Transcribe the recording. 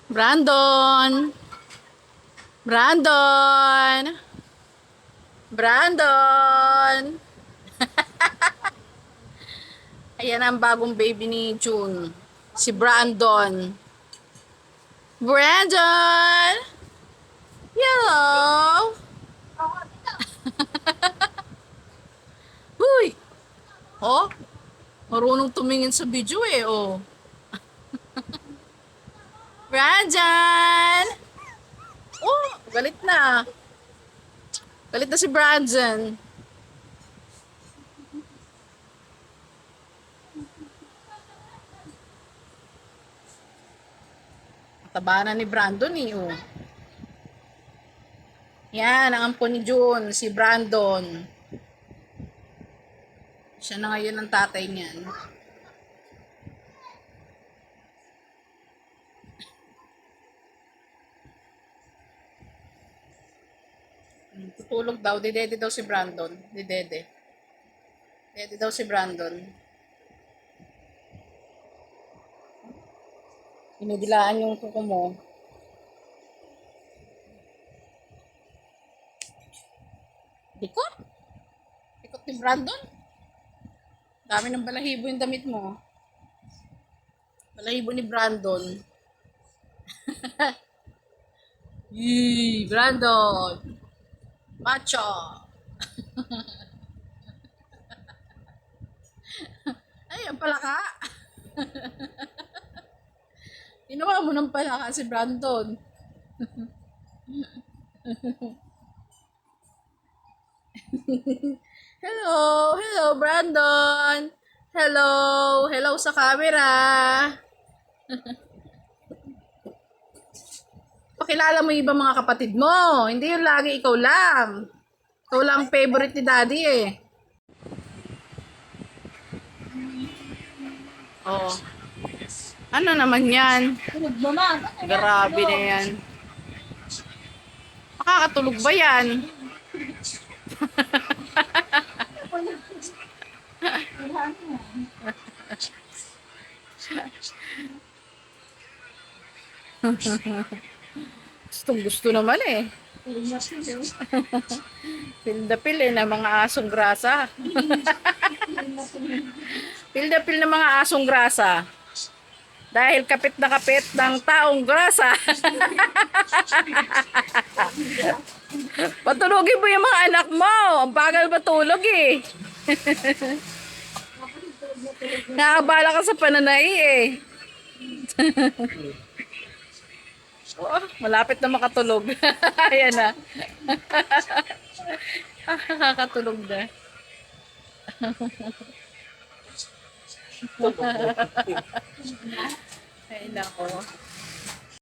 Brandon! Brandon! Brandon! Ayan ang bagong baby ni June. Si Brandon. Brandon! Hello! Huy! Oh, marunong tumingin sa video eh, oh. Brandon! Oh, galit na. Galit na si Brandon. Taba na ni Brandon eh, oh. Yan, ang ampon ni June, si Brandon. Siya na ngayon ang tatay niyan. Tutulog daw, didede daw si Brandon. Didede. Didede daw si Brandon. Inidilaan yung kuko mo. Dikot? Dikot ni Brandon? Dami ng balahibo yung damit mo. Balahibo ni Brandon. Yee, Brandon! Macho! Ay, ang palaka! Ginawa mo ng palaka si Brandon. Hello! Hello, Brandon! Hello! Hello sa camera! Pakilala mo yung ibang mga kapatid mo. Hindi yung lagi ikaw lang. Ikaw lang favorite ni Daddy eh. Oh. Ano naman yan? Grabe na yan. Makakatulog ba yan? Gustong gusto naman eh. Feel the feel eh ng mga asong grasa. Feel the feel ng mga asong grasa. Dahil kapit na kapit ng taong grasa. Patulogin mo yung mga anak mo. Ang bagal matulog eh. Nakabala ka sa pananai eh. Oh, malapit na makatulog. Ayan na. Nakakatulog na. Ay nako.